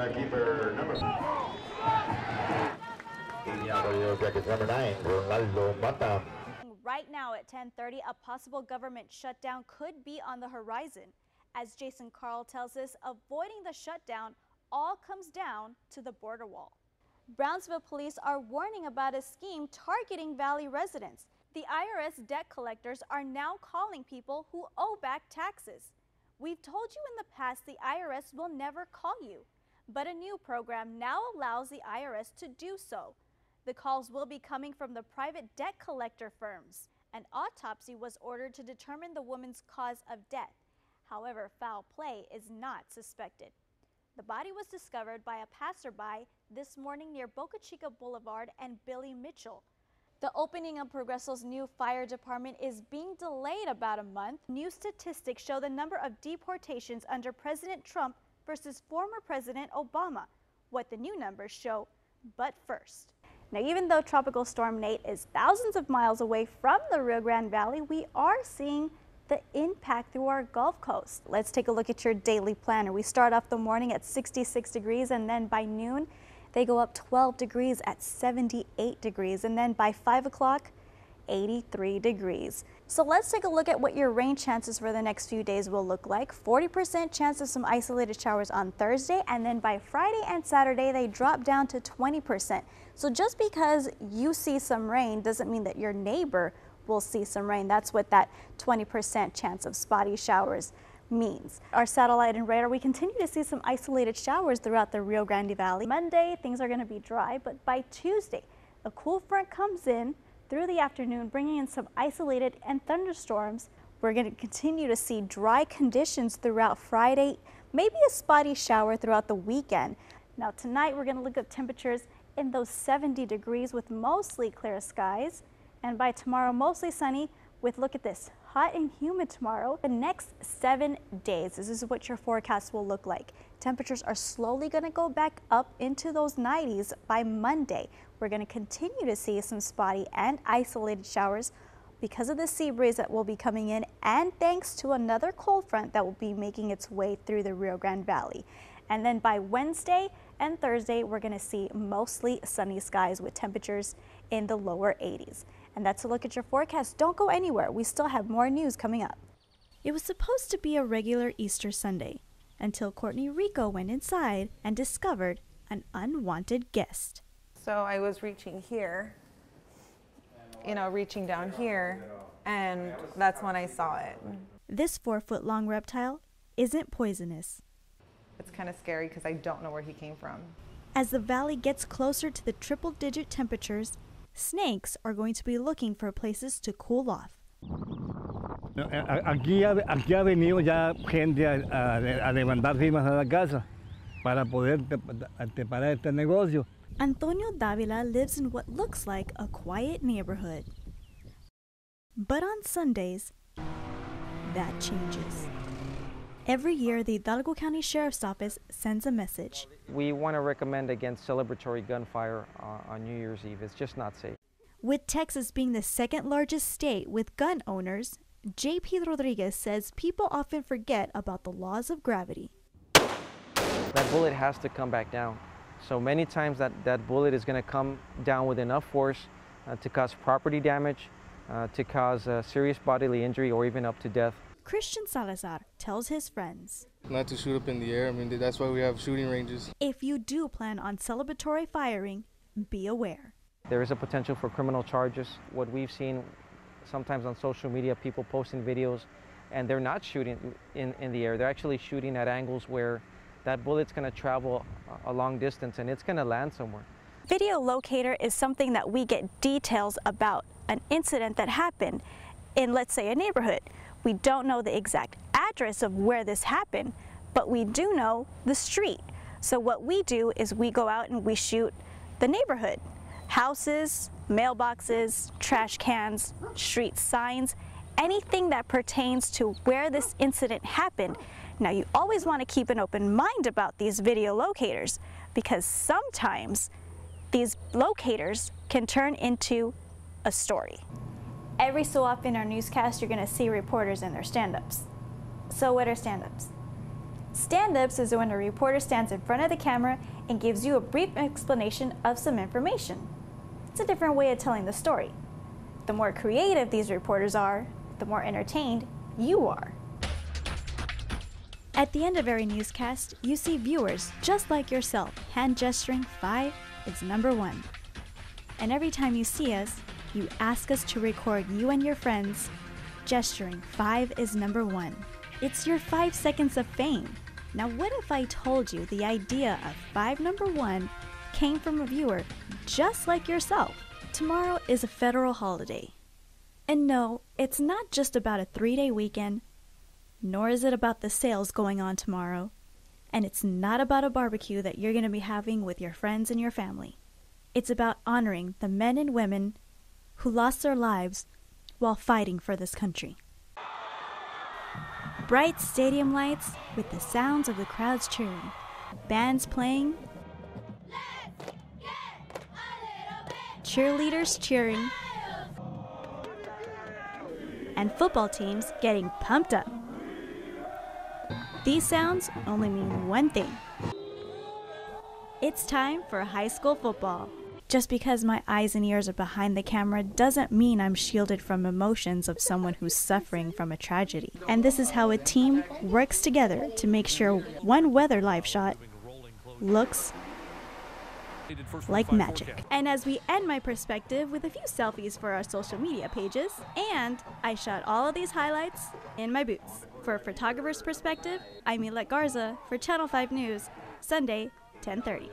keeper number 9, Ronaldo Mata. Right now at 10:30, a possible government shutdown could be on the horizon. As Jason Carl tells us, avoiding the shutdown all comes down to the border wall. Brownsville police are warning about a scheme targeting Valley residents. The IRS debt collectors are now calling people who owe back taxes. We've told you in the past the IRS will never call you, but a new program now allows the IRS to do so. The calls will be coming from the private debt collector firms. An autopsy was ordered to determine the woman's cause of death. However, foul play is not suspected. The body was discovered by a passerby this morning near Boca Chica Boulevard and Billy Mitchell. The opening of Progreso's new fire department is being delayed about a month. New statistics show the number of deportations under President Trump versus former President Obama, what the new numbers show. But first, now even though Tropical Storm Nate is thousands of miles away from the Rio Grande Valley, we are seeing the impact through our Gulf Coast. Let's take a look at your daily planner. We start off the morning at 66 degrees, and then by noon they go up 12 degrees at 78 degrees, and then by 5 o'clock 83 degrees. So let's take a look at what your rain chances for the next few days will look like. 40% chance of some isolated showers on Thursday, and then by Friday and Saturday they drop down to 20%. So just because you see some rain doesn't mean that your neighbor will see some rain. That's what that 20% chance of spotty showers means. Our satellite and radar, we continue to see some isolated showers throughout the Rio Grande Valley. Monday, things are going to be dry, but by Tuesday, a cool front comes in through the afternoon, bringing in some isolated and thunderstorms. We're going to continue to see dry conditions throughout Friday, maybe a spotty shower throughout the weekend. Now tonight, we're going to look at temperatures in those 70 degrees with mostly clear skies. And by tomorrow, mostly sunny with, look at this, hot and humid tomorrow. The next 7 days, this is what your forecast will look like. Temperatures are slowly going to go back up into those 90s by Monday. We're going to continue to see some spotty and isolated showers because of the sea breeze that will be coming in, and thanks to another cold front that will be making its way through the Rio Grande Valley. And then by Wednesday and Thursday, we're going to see mostly sunny skies with temperatures in the lower 80s. And that's a look at your forecast. Don't go anywhere. We still have more news coming up. It was supposed to be a regular Easter Sunday until Courtney Rico went inside and discovered an unwanted guest. So I was reaching here, reaching down here, and that's when I saw it. This 4-foot-long reptile isn't poisonous. It's kind of scary because I don't know where he came from. As the valley gets closer to the triple-digit temperatures, snakes are going to be looking for places to cool off. Aquí ha venido ya gente a demandar firmas a la casa para poder parar este negocio. Antonio Davila lives in what looks like a quiet neighborhood. But on Sundays, that changes. Every year, the Hidalgo County Sheriff's Office sends a message. We want to recommend against celebratory gunfire on New Year's Eve. It's just not safe. With Texas being the second largest state with gun owners, J.P. Rodriguez says people often forget about the laws of gravity. That bullet has to come back down. So many times that bullet is going to come down with enough force to cause property damage, to cause serious bodily injury, or even up to death. Christian Salazar tells his friends, not to shoot up in the air. I mean, that's why we have shooting ranges. If you do plan on celebratory firing, be aware. There is a potential for criminal charges. What we've seen sometimes on social media, people posting videos, and they're not shooting in the air. They're actually shooting at angles where that bullet's going to travel a long distance and it's going to land somewhere. Video locator is something that we get details about an incident that happened in, let's say, a neighborhood. We don't know the exact address of where this happened, but we do know the street. So what we do is we go out and we shoot the neighborhood. Houses, mailboxes, trash cans, street signs, anything that pertains to where this incident happened. Now, you always want to keep an open mind about these video locators because sometimes these locators can turn into a story. Every so often in our newscast, you're going to see reporters in their stand-ups. So what are stand-ups? Stand-ups is when a reporter stands in front of the camera and gives you a brief explanation of some information. It's a different way of telling the story. The more creative these reporters are, the more entertained you are. At the end of every newscast, you see viewers just like yourself hand gesturing 5 is number 1. And every time you see us, you ask us to record you and your friends gesturing 5 is number 1. It's your 5 seconds of fame. Now what if I told you the idea of 5 number 1 came from a viewer just like yourself? Tomorrow is a federal holiday. And no, it's not just about a 3-day weekend, nor is it about the sales going on tomorrow, and it's not about a barbecue that you're going to be having with your friends and your family. It's about honoring the men and women who lost their lives while fighting for this country. Bright stadium lights with the sounds of the crowds cheering, bands playing, cheerleaders cheering, and football teams getting pumped up. These sounds only mean one thing. It's time for high school football. Just because my eyes and ears are behind the camera doesn't mean I'm shielded from emotions of someone who's suffering from a tragedy. And this is how a team works together to make sure one weather live shot looks like magic. And as we end my perspective with a few selfies for our social media pages, and I shot all of these highlights in my boots. For a photographer's perspective, I'm Elette Garza for Channel 5 News, Sunday, 10:30.